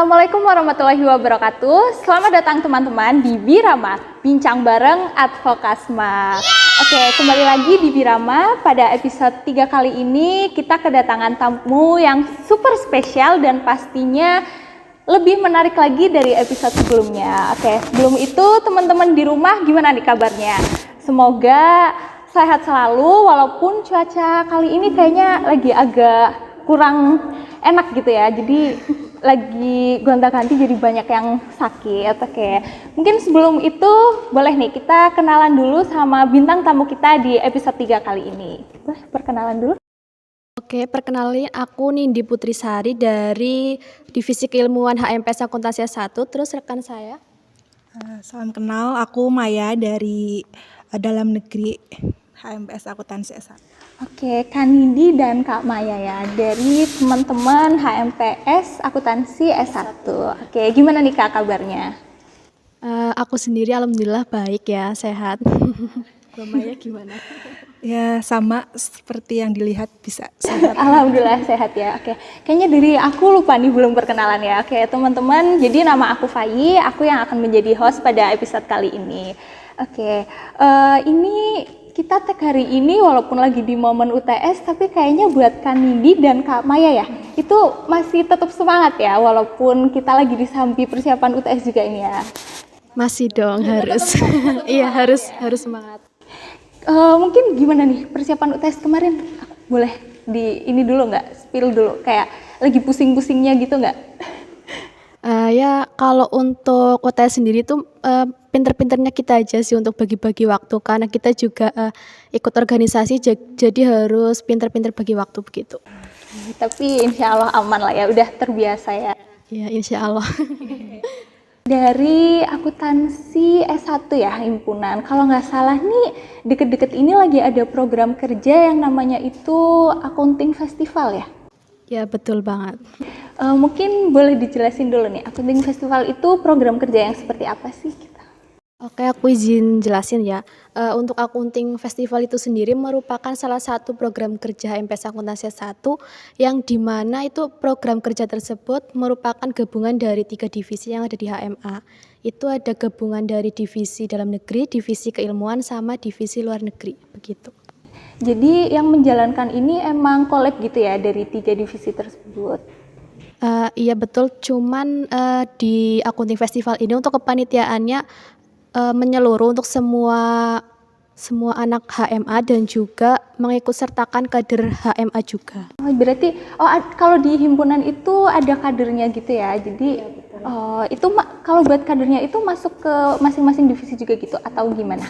Assalamualaikum warahmatullahi wabarakatuh. Selamat datang teman-teman di Birama, bincang bareng Advokasma. Oke, kembali lagi di Birama. Pada episode 3 kali ini kita kedatangan tamu yang super spesial dan pastinya lebih menarik lagi dari episode sebelumnya. Oke, sebelum itu teman-teman di rumah gimana nih kabarnya? Semoga sehat selalu walaupun cuaca kali ini kayaknya lagi agak kurang enak gitu ya. Jadi lagi gonta-ganti jadi banyak yang sakit. Oke. Mungkin sebelum itu boleh nih kita kenalan dulu sama bintang tamu kita di episode 3 kali ini. Boleh perkenalan dulu? Oke, perkenalin aku Nindi Putrisari dari Divisi Keilmuan HMPS Akuntansi S1, terus rekan saya. Salam kenal, aku Maya dari Dalam Negeri HMPS Akuntansi S1. Oke, Kak Nindi dan Kak Maya ya, dari teman-teman HMPS Akuntansi S1. Oke, gimana nih Kak kabarnya? Aku sendiri alhamdulillah baik ya, sehat. Kalau Maya gimana? Ya sama seperti yang dilihat bisa sehat. Alhamdulillah sehat ya. Oke, kayaknya dari aku lupa nih belum perkenalan ya. Oke, teman-teman, jadi nama aku Fayi, aku yang akan menjadi host pada episode kali ini. Oke, ini kita tag hari ini walaupun lagi di momen UTS, tapi kayaknya buat Kak Nindi dan Kak Maya ya, itu masih tetap semangat ya, walaupun kita lagi disambi persiapan UTS juga ini ya. Masih dong, harus. Iya, harus semangat. Mungkin gimana nih persiapan UTS kemarin? Boleh di ini dulu nggak? Spill dulu, kayak lagi pusing-pusingnya gitu nggak? Ya kalau untuk UTS sendiri tuh pinter-pinternya kita aja sih untuk bagi-bagi waktu, karena kita juga ikut organisasi, jadi harus pinter-pinter bagi waktu begitu. Tapi insya Allah aman lah ya, udah terbiasa ya. Ya, insya Allah. Dari akuntansi S1 ya, himpunan. Kalau nggak salah nih, deket-deket ini lagi ada program kerja yang namanya itu Accounting Festival ya? Ya, betul banget. Mungkin boleh dijelasin dulu nih, Accounting Festival itu program kerja yang seperti apa sih kita? Oke, aku izin jelasin ya. Untuk Accounting Festival itu sendiri merupakan salah satu program kerja HMPS Akuntansi S1 yang dimana itu program kerja tersebut merupakan gabungan dari 3 divisi yang ada di HMA. Itu ada gabungan dari divisi dalam negeri, divisi keilmuan, sama divisi luar negeri, begitu. Jadi yang menjalankan ini emang kolab gitu ya dari 3 divisi tersebut? Iya betul, cuman di Accounting Festival ini untuk kepanitiaannya menyeluruh untuk semua anak HMA dan juga mengikut sertakan kader HMA juga. Oh, berarti kalau di himpunan itu ada kadernya gitu ya. Jadi itu kalau buat kadernya itu masuk ke masing-masing divisi juga gitu atau gimana?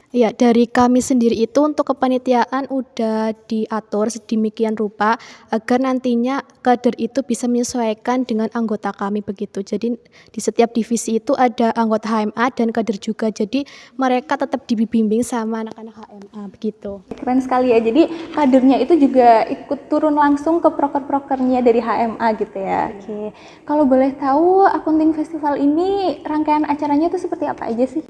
Ya, dari kami sendiri itu untuk kepanitiaan udah diatur sedemikian rupa agar nantinya kader itu bisa menyesuaikan dengan anggota kami begitu. Jadi di setiap divisi itu ada anggota HMA dan kader juga. Jadi mereka tetap dibimbing sama anak-anak HMA begitu. Keren sekali ya. Jadi kadernya itu juga ikut turun langsung ke proker-prokernya dari HMA gitu ya. Oke. Kalau boleh tahu Accounting Festival ini rangkaian acaranya itu seperti apa aja sih?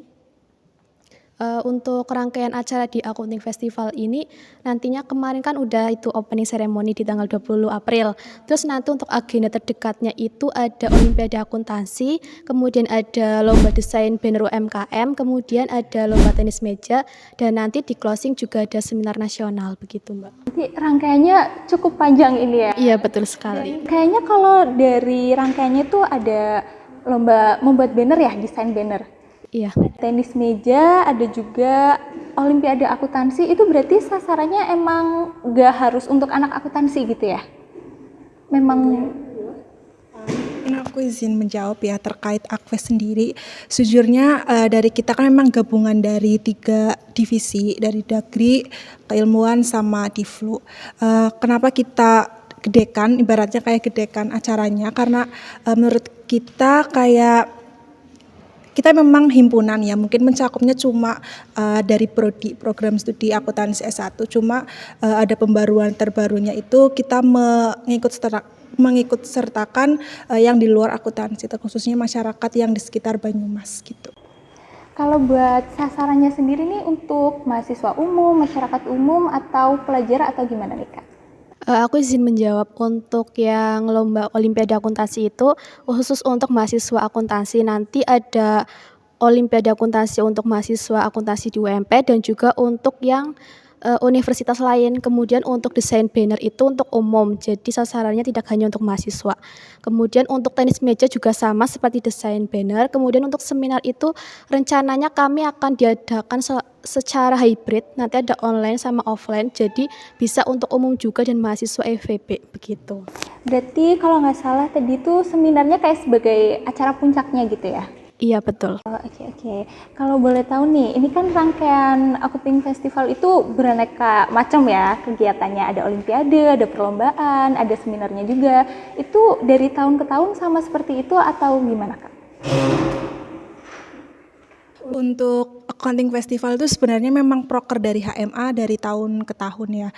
Untuk rangkaian acara di Accounting Festival ini nantinya kemarin kan udah itu opening ceremony di tanggal 20 April. Terus nanti untuk agenda terdekatnya itu ada Olimpiade Akuntansi, kemudian ada lomba desain banner UMKM, kemudian ada lomba tenis meja, dan nanti di closing juga ada seminar nasional begitu, Mbak. Jadi rangkaiannya cukup panjang ini ya. Iya, betul sekali. Kayaknya kalau dari rangkaiannya itu ada lomba membuat banner ya, desain banner. Iya. Tenis meja, ada juga Olimpiade Akuntansi. Itu berarti sasarannya emang gak harus untuk anak akuntansi gitu ya? Memang. Ini aku izin menjawab ya terkait Akves sendiri. Sejujurnya dari kita kan memang gabungan dari 3 divisi, dari Dagri, Keilmuan, sama Divlu. Kenapa kita gedekan, ibaratnya kayak gedekan acaranya, karena menurut kita kayak kita memang himpunan ya, mungkin mencakupnya cuma dari prodi program studi akuntansi S1, cuma ada pembaruan terbarunya itu kita mengikut sertakan yang di luar akuntansi, khususnya masyarakat yang di sekitar Banyumas gitu. Kalau buat sasarannya sendiri nih untuk mahasiswa umum, masyarakat umum, atau pelajar atau gimana nih Kak? Aku izin menjawab. Untuk yang lomba olimpiade akuntansi itu khusus untuk mahasiswa akuntansi. Nanti ada olimpiade akuntansi untuk mahasiswa akuntansi di UMP dan juga untuk yang universitas lain. Kemudian untuk desain banner itu untuk umum, jadi sasarannya tidak hanya untuk mahasiswa. Kemudian untuk tenis meja juga sama seperti desain banner. Kemudian untuk seminar itu rencananya kami akan diadakan secara hybrid, nanti ada online sama offline, jadi bisa untuk umum juga dan mahasiswa FEB begitu. Berarti kalau nggak salah tadi tuh seminarnya kayak sebagai acara puncaknya gitu ya? Iya betul. Oh, oke. Kalau boleh tahu nih, ini kan rangkaian Accounting Festival itu beraneka macam ya kegiatannya. Ada olimpiade, ada perlombaan, ada seminarnya juga. Itu dari tahun ke tahun sama seperti itu atau gimana, Kak? Untuk Accounting Festival itu sebenarnya memang proker dari HMA dari tahun ke tahun ya.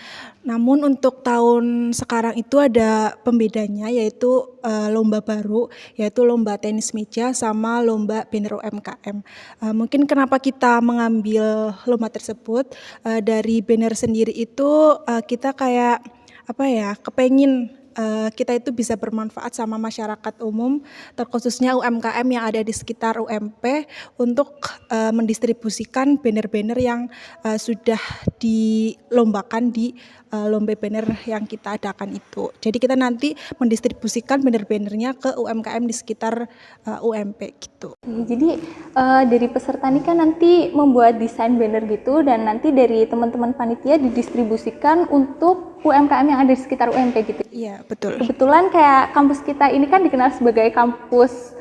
Namun untuk tahun sekarang itu ada pembedanya, yaitu lomba baru, yaitu lomba tenis meja sama lomba banner UMKM. Mungkin kenapa kita mengambil lomba tersebut, dari banner sendiri itu kita kayak apa ya, kepengin kita itu bisa bermanfaat sama masyarakat umum, terkhususnya UMKM yang ada di sekitar UMP untuk mendistribusikan banner-banner yang sudah dilombakan di lomba banner yang kita adakan itu. Jadi kita nanti mendistribusikan banner-bannernya ke UMKM di sekitar UMP gitu. Jadi dari peserta ini kan nanti membuat desain banner gitu dan nanti dari teman-teman panitia didistribusikan untuk UMKM yang ada di sekitar UMP gitu. Iya, betul. Kebetulan kayak kampus kita ini kan dikenal sebagai kampus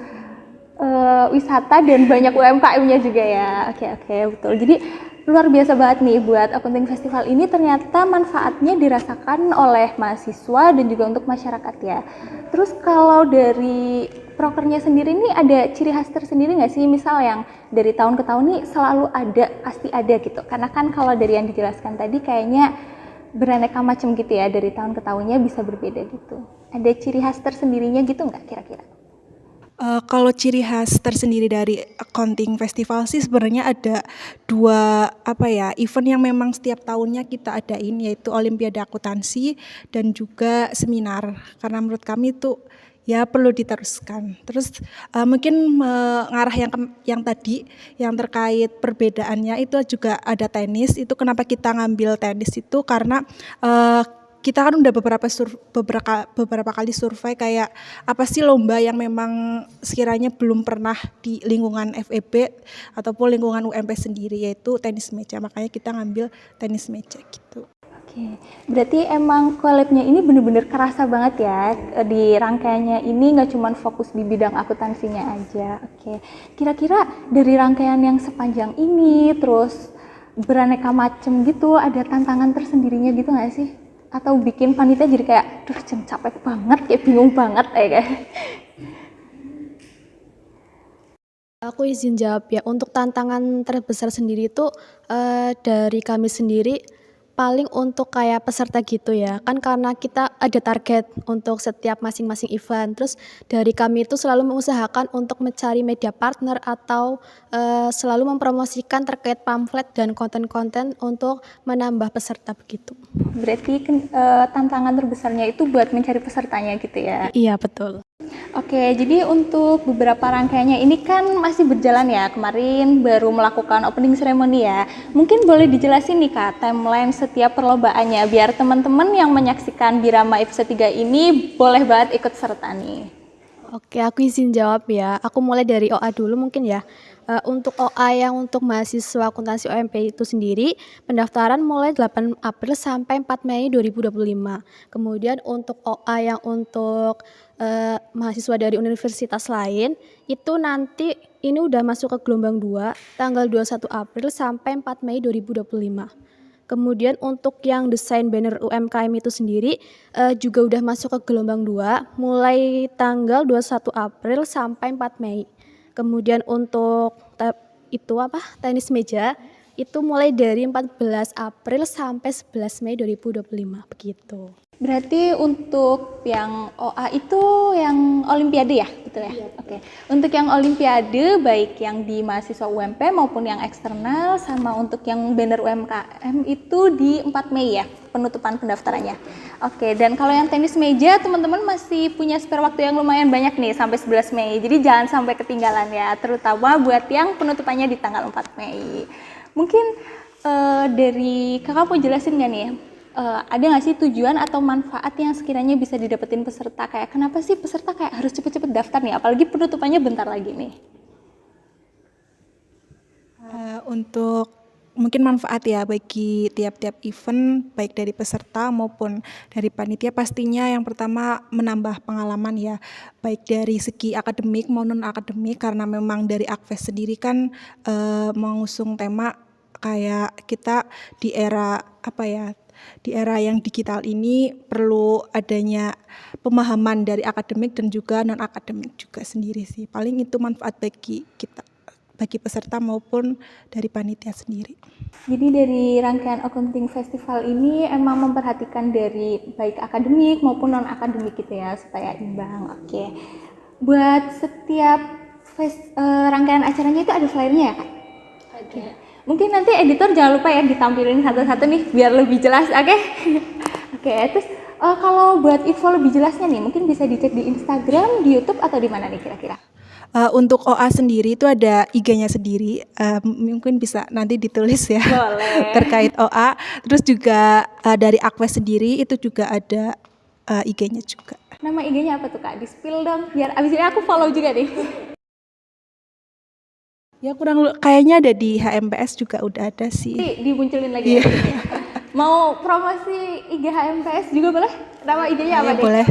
wisata dan banyak UMKM-nya juga ya. Oke, betul. Jadi luar biasa banget nih buat Accounting Festival ini, ternyata manfaatnya dirasakan oleh mahasiswa dan juga untuk masyarakat ya. Terus kalau dari prokernya sendiri nih ada ciri khas tersendiri nggak sih? Misal yang dari tahun ke tahun nih selalu ada, pasti ada gitu. Karena kan kalau dari yang dijelaskan tadi kayaknya beraneka macam gitu ya, dari tahun ke tahunnya bisa berbeda gitu. Ada ciri khas tersendirinya gitu nggak kira-kira? Kalau ciri khas tersendiri dari Accounting Festival sih sebenarnya ada dua event yang memang setiap tahunnya kita adain, yaitu Olimpiade Akuntansi dan juga seminar. Karena menurut kami itu ya perlu diteruskan. Terus mungkin mengarah yang tadi yang terkait perbedaannya itu juga ada tenis. Itu kenapa kita ngambil tenis itu karena kita kan udah beberapa kali survei kayak apa sih lomba yang memang sekiranya belum pernah di lingkungan FEB ataupun lingkungan UMP sendiri, yaitu tenis meja. Makanya kita ngambil tenis meja gitu. Oke, berarti emang collab-nya ini bener-bener kerasa banget ya di rangkaiannya ini, nggak cuma fokus di bidang akuntansinya aja. Oke, kira-kira dari rangkaian yang sepanjang ini terus beraneka macem gitu, ada tantangan tersendirinya gitu nggak sih? Atau bikin panitia jadi kayak, duh capek banget, kayak bingung banget kayak. Aku izin jawab ya. Untuk tantangan terbesar sendiri itu dari kami sendiri paling untuk kayak peserta gitu ya. Kan karena kita ada target untuk setiap masing-masing event. Terus dari kami itu selalu mengusahakan untuk mencari media partner atau selalu mempromosikan terkait pamflet dan konten-konten untuk menambah peserta begitu. Berarti tantangan terbesarnya itu buat mencari pesertanya gitu ya? Iya betul. Oke, jadi untuk beberapa rangkaiannya ini kan masih berjalan ya, kemarin baru melakukan opening ceremony ya. Mungkin boleh dijelasin nih Kak, timeline setiap perlombaannya, biar teman-teman yang menyaksikan Birama episode 3 ini boleh banget ikut serta nih. Oke, aku izin jawab ya. Aku mulai dari OA dulu mungkin ya. Untuk OA yang untuk mahasiswa akuntansi OMP itu sendiri, pendaftaran mulai 8 April sampai 4 Mei 2025. Kemudian untuk OA yang untuk mahasiswa dari universitas lain, itu nanti ini udah masuk ke gelombang 2, tanggal 21 April sampai 4 Mei 2025. Kemudian untuk yang desain banner UMKM itu sendiri juga udah masuk ke gelombang 2 mulai tanggal 21 April sampai 4 Mei. Kemudian untuk tenis meja itu mulai dari 14 April sampai 11 Mei 2025 begitu. Berarti untuk yang OA itu yang Olimpiade ya, betul ya? Oke. Untuk yang Olimpiade, baik yang di mahasiswa UMP maupun yang eksternal, sama untuk yang banner UMKM itu di 4 Mei ya, penutupan pendaftarannya. Oke, dan kalau yang tenis meja, teman-teman masih punya spare waktu yang lumayan banyak nih, sampai 11 Mei. Jadi jangan sampai ketinggalan ya, terutama buat yang penutupannya di tanggal 4 Mei. Mungkin dari kakak mau jelasin nggak nih? Ada nggak sih tujuan atau manfaat yang sekiranya bisa didapetin peserta? Kayak kenapa sih peserta kayak harus cepet-cepet daftar nih? Apalagi penutupannya bentar lagi nih. Untuk mungkin manfaat ya bagi tiap-tiap event, baik dari peserta maupun dari panitia, pastinya yang pertama menambah pengalaman ya, baik dari segi akademik maupun non akademik, karena memang dari Akves sendiri kan mengusung tema kayak kita di era apa ya, di era yang digital ini perlu adanya pemahaman dari akademik dan juga non akademik juga sendiri sih. Paling itu manfaat bagi kita, bagi peserta maupun dari panitia sendiri. Jadi dari rangkaian accounting festival ini emang memperhatikan dari baik akademik maupun non akademik gitu ya, supaya imbang. Oke. Buat setiap rangkaian acaranya itu ada flyernya ya, Kak? Oke. Mungkin nanti editor jangan lupa ya ditampilin satu-satu nih biar lebih jelas, oke? Oke, terus kalau buat info lebih jelasnya nih mungkin bisa dicek di Instagram, di YouTube atau di mana nih kira-kira? Untuk OA sendiri itu ada IG-nya sendiri, mungkin bisa nanti ditulis ya. Boleh. Terkait OA. Terus juga dari Akves sendiri itu juga ada IG-nya juga. Nama IG-nya apa tuh Kak? Di-spill dong biar abis ini aku follow juga nih. Ya kayaknya ada di HMPS juga udah ada sih. Dimunculin lagi ya. Mau promosi IG HMPS juga boleh? Nama IG-nya apa nih? Boleh.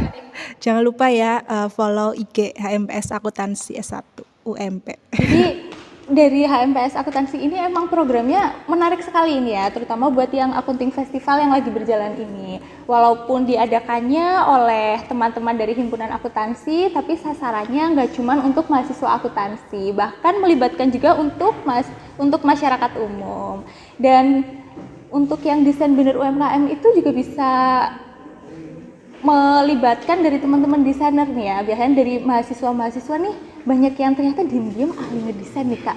Jangan lupa ya follow IG HMPS Akuntansi S1 UMP. Jadi dari HMPS Akuntansi ini emang programnya menarik sekali ini ya, terutama buat yang accounting festival yang lagi berjalan ini. Walaupun diadakannya oleh teman-teman dari himpunan akuntansi, tapi sasarannya nggak cuma untuk mahasiswa akuntansi, bahkan melibatkan juga untuk masyarakat umum. Dan untuk yang desain banner UMKM itu juga bisa melibatkan dari teman-teman desainer nih ya. Biasanya dari mahasiswa-mahasiswa nih banyak yang ternyata diem-diem ahli ngedesain nih Kak.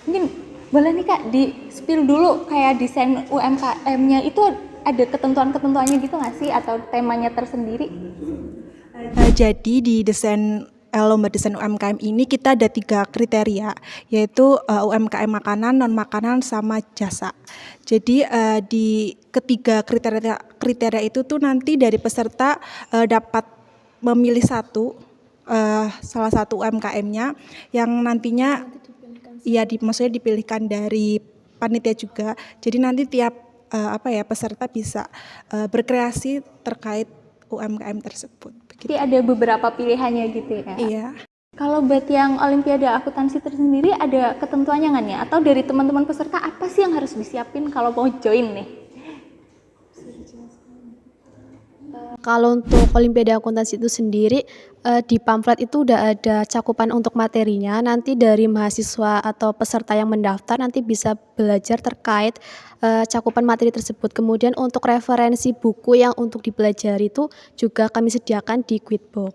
Mungkin boleh nih Kak di-spill dulu kayak desain UMKM-nya itu ada ketentuan-ketentuannya gitu nggak sih atau temanya tersendiri? Jadi di lomba desain UMKM ini kita ada 3 kriteria, yaitu UMKM makanan, non makanan, sama jasa. Jadi di ketiga kriteria itu tuh nanti dari peserta dapat memilih salah satu UMKM-nya yang nantinya maksudnya dipilihkan dari panitia juga. Jadi nanti tiap peserta bisa berkreasi terkait UMKM tersebut. Jadi ada beberapa pilihannya gitu ya? Iya. Kalau buat yang Olimpiade Akuntansi tersendiri ada ketentuannya nggak nih? Atau dari teman-teman peserta apa sih yang harus disiapin kalau mau join nih? Kalau untuk Olimpiade Akuntansi itu sendiri, di pamflet itu udah ada cakupan untuk materinya. Nanti dari mahasiswa atau peserta yang mendaftar nanti bisa belajar terkait cakupan materi tersebut. Kemudian untuk referensi buku yang untuk dipelajari itu juga kami sediakan di Quidbook.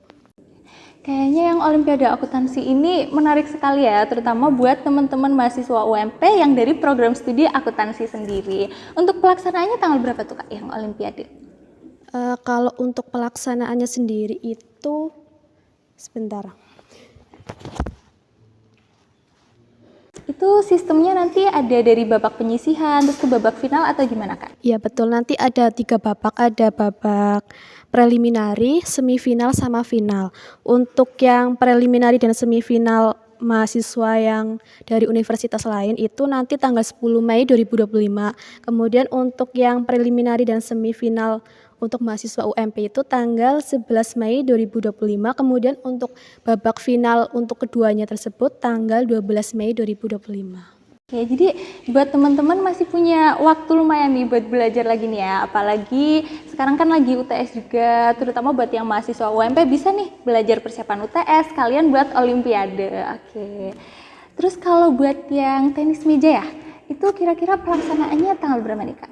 Kayaknya yang Olimpiade Akuntansi ini menarik sekali ya, terutama buat teman-teman mahasiswa UMP yang dari program studi akuntansi sendiri. Untuk pelaksanaannya tanggal berapa tuh Kak yang Olimpiade? Kalau untuk pelaksanaannya sendiri itu sebentar. Itu sistemnya nanti ada dari babak penyisihan terus ke babak final atau gimana Kak? Iya betul, nanti ada 3 babak, ada babak preliminary, semifinal, sama final. Untuk yang preliminary dan semifinal mahasiswa yang dari universitas lain itu nanti tanggal 10 Mei 2025. Kemudian untuk yang preliminary dan semifinal untuk mahasiswa UMP itu tanggal 11 Mei 2025. Kemudian untuk babak final untuk keduanya tersebut tanggal 12 Mei 2025. Oke, jadi buat teman-teman masih punya waktu lumayan nih buat belajar lagi nih ya. Apalagi sekarang kan lagi UTS juga, terutama buat yang mahasiswa UMP bisa nih belajar persiapan UTS, kalian buat Olimpiade. Oke. Terus kalau buat yang tenis meja ya, itu kira-kira pelaksanaannya tanggal berapa nih Kak?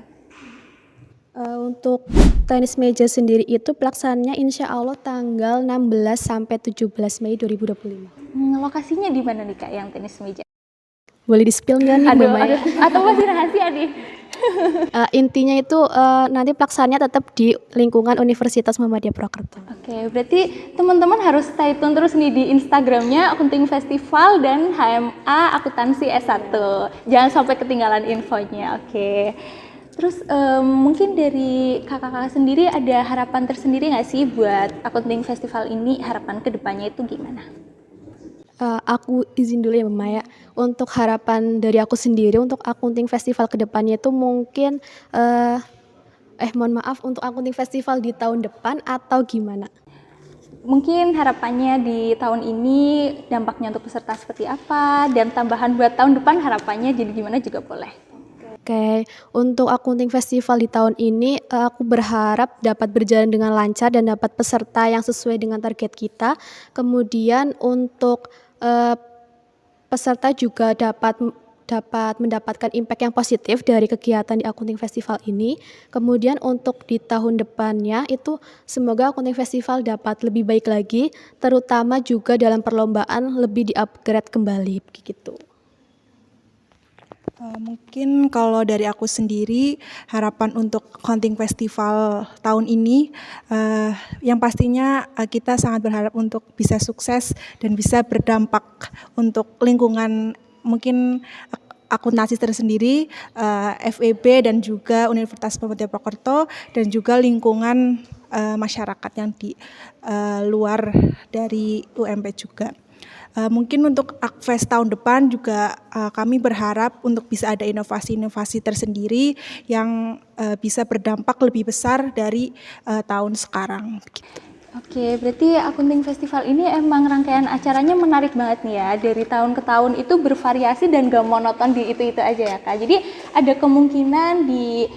Untuk tenis meja sendiri itu pelaksanaannya insya Allah tanggal 16 sampai 17 Mei 2025. Lokasinya di mana nih Kak yang tenis meja? Boleh di-spill nggak nih Mbak Maya? Atau masih rahasia nih? Intinya itu nanti pelaksanaannya tetap di lingkungan Universitas Muhammadiyah Purwokerto. Oke, berarti teman-teman harus stay tune terus nih di Instagramnya Accounting Festival dan HMA Akuntansi S1. Jangan sampai ketinggalan infonya, oke. Terus mungkin dari kakak-kakak sendiri ada harapan tersendiri nggak sih buat Accounting Festival ini? Harapan kedepannya itu gimana? Aku izin dulu ya Mbak Maya, untuk harapan dari aku sendiri untuk Accounting Festival kedepannya itu mungkin mohon maaf, untuk Accounting Festival di tahun depan atau gimana? Mungkin harapannya di tahun ini dampaknya untuk peserta seperti apa, dan tambahan buat tahun depan harapannya jadi gimana juga boleh. Oke, untuk Accounting Festival di tahun ini aku berharap dapat berjalan dengan lancar dan dapat peserta yang sesuai dengan target kita. Kemudian untuk peserta juga dapat mendapatkan impact yang positif dari kegiatan di Accounting Festival ini. Kemudian untuk di tahun depannya itu semoga Accounting Festival dapat lebih baik lagi, terutama juga dalam perlombaan lebih di-upgrade kembali begitu. Mungkin kalau dari aku sendiri, harapan untuk Accounting Festival tahun ini, yang pastinya kita sangat berharap untuk bisa sukses dan bisa berdampak untuk lingkungan mungkin akuntansi tersendiri, FEB dan juga Universitas Muhammadiyah Purwokerto, dan juga lingkungan masyarakat yang di luar dari UMP juga. Mungkin untuk Akfes tahun depan juga kami berharap untuk bisa ada inovasi-inovasi tersendiri yang bisa berdampak lebih besar dari tahun sekarang. Begitu. Oke, berarti Accounting Festival ini emang rangkaian acaranya menarik banget nih ya. Dari tahun ke tahun itu bervariasi dan gak monoton di itu-itu aja ya Kak. Jadi ada kemungkinan di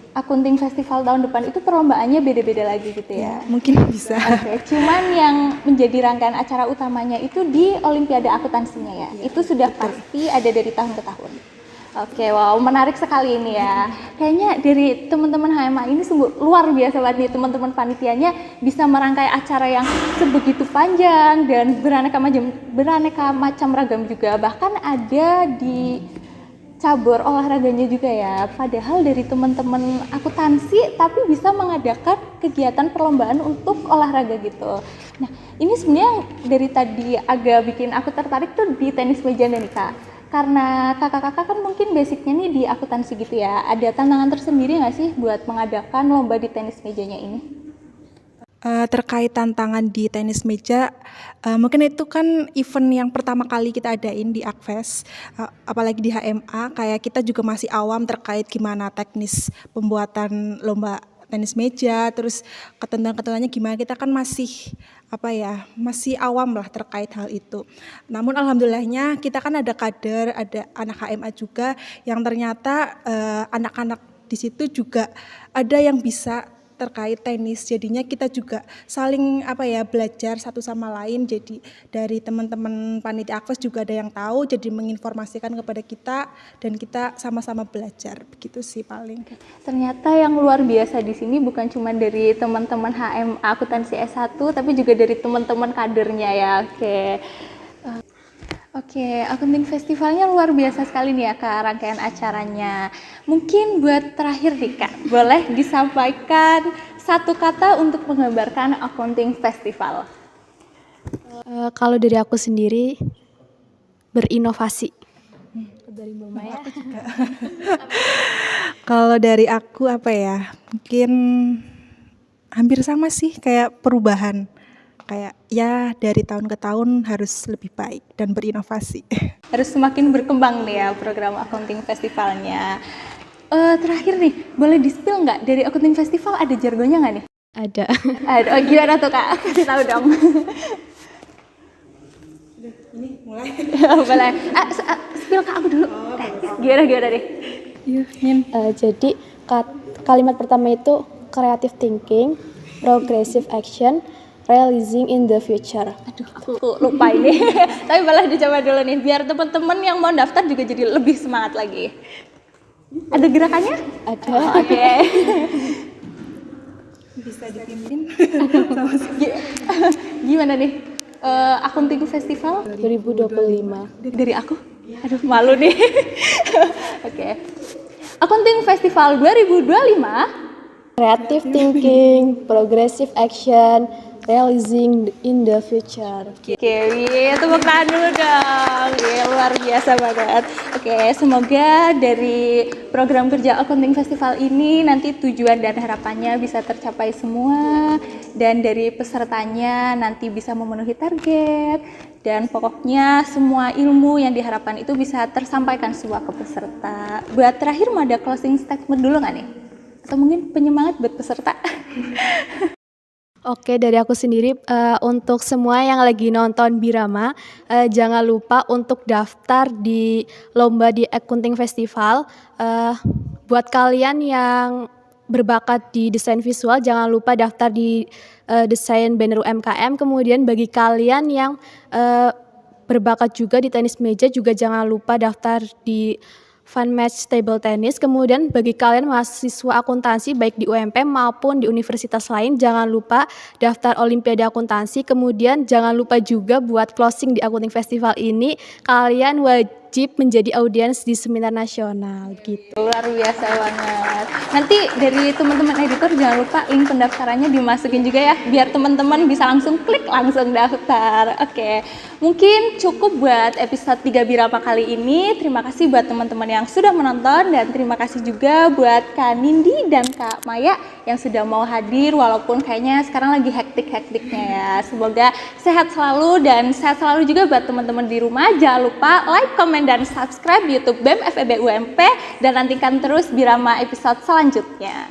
Accounting Festival tahun depan itu perlombaannya beda-beda lagi gitu ya? Mungkin bisa. Oke, cuman yang menjadi rangkaian acara utamanya itu di Olimpiade Akuntansinya ya? Itu sudah pasti ada dari tahun ke tahun? Oke, wow, menarik sekali ini ya. Kayaknya dari teman-teman HMA ini sungguh luar biasa banget nih, teman-teman panitianya bisa merangkai acara yang sebegitu panjang dan beraneka macam ragam juga. Bahkan ada di cabur olahraganya juga ya, padahal dari teman-teman akuntansi tapi bisa mengadakan kegiatan perlombaan untuk olahraga gitu. Nah, ini sebenarnya dari tadi agak bikin aku tertarik tuh di tenis meja nih Kak. Karena kakak-kakak kan mungkin basicnya nih di akuntansi gitu ya, ada tantangan tersendiri nggak sih buat mengadakan lomba di tenis mejanya ini? Terkait tantangan di tenis meja, mungkin itu kan event yang pertama kali kita adain di Akfes, apalagi di HMA, kayak kita juga masih awam terkait gimana teknis pembuatan lomba tenis meja, terus ketentuan-ketentuannya gimana, kita kan masih masih awam lah terkait hal itu. Namun alhamdulillahnya kita kan ada kader, ada anak HMA juga yang ternyata anak-anak di situ juga ada yang bisa terkait tenis, jadinya kita juga saling belajar satu sama lain. Jadi dari teman-teman panitia Akfes juga ada yang tahu, jadi menginformasikan kepada kita dan kita sama-sama belajar, begitu sih paling. Ternyata yang luar biasa di sini bukan cuma dari teman-teman HMA Akuntansi S1 tapi juga dari teman-teman kadernya ya. Oke, Accounting Festivalnya luar biasa sekali nih ya Kak, rangkaian acaranya. Mungkin buat terakhir nih Kak, boleh disampaikan satu kata untuk menggambarkan Accounting Festival. Kalau dari aku sendiri, berinovasi. Dari Mbak Maya. Kalau dari aku mungkin hampir sama sih, kayak perubahan. Kayak ya dari tahun ke tahun harus lebih baik dan berinovasi. Harus semakin berkembang nih ya program Accounting Festivalnya. Terakhir nih, boleh di-spill nggak dari Accounting Festival ada jargonnya nggak nih? Ada. Oh, gimana tuh Kak? Kasih tahu dong. Ini mulai. Boleh. Spill ke aku dulu. Gimana deh? Iya, Min. Jadi kalimat pertama itu creative thinking, progressive action, realizing in the future. Aduh, aku lupa ini. Tapi boleh dicoba dulu nih, biar teman-teman yang mau daftar juga jadi lebih semangat lagi. Ada gerakannya? Ada. Oke. bisa dipimpin sama Gimana nih? Akunting Festival 2025. dari aku? Aduh, malu nih. Oke. Akunting Festival 2025 Creative thinking, progressive action, realizing in the future. Oke, tepuk tangan dulu dong. Luar biasa banget. Oke, semoga dari program kerja Accounting Festival ini nanti tujuan dan harapannya bisa tercapai semua, dan dari pesertanya nanti bisa memenuhi target, dan pokoknya semua ilmu yang diharapkan itu bisa tersampaikan semua ke peserta. Buat terakhir mau ada closing statement dulu nggak nih? Atau mungkin penyemangat buat peserta? Oke, dari aku sendiri untuk semua yang lagi nonton Birama, jangan lupa untuk daftar di lomba di Accounting Festival. Buat kalian yang berbakat di desain visual, jangan lupa daftar di desain banner UMKM. Kemudian bagi kalian yang berbakat juga di tenis meja, juga jangan lupa daftar di Fun Match Table Tennis. Kemudian bagi kalian mahasiswa akuntansi baik di UMP maupun di universitas lain, jangan lupa daftar Olimpiade Akuntansi. Kemudian jangan lupa juga buat closing di Accounting Festival ini, kalian wajib menjadi audiens di seminar nasional gitu. Luar biasa banget. Nanti dari teman-teman editor jangan lupa link pendaftarannya dimasukin juga ya, biar teman-teman bisa langsung klik langsung daftar. Oke, mungkin cukup buat episode 3 Birama kali ini. Terima kasih buat teman-teman yang sudah menonton, dan terima kasih juga buat Kak Nindi dan Kak Maya yang sudah mau hadir walaupun kayaknya sekarang lagi hektik-hektiknya ya. Semoga sehat selalu, dan sehat selalu juga buat teman-teman di rumah. Jangan lupa like, komen, dan subscribe YouTube BEM FEB UMP, dan nantikan terus Birama episode selanjutnya.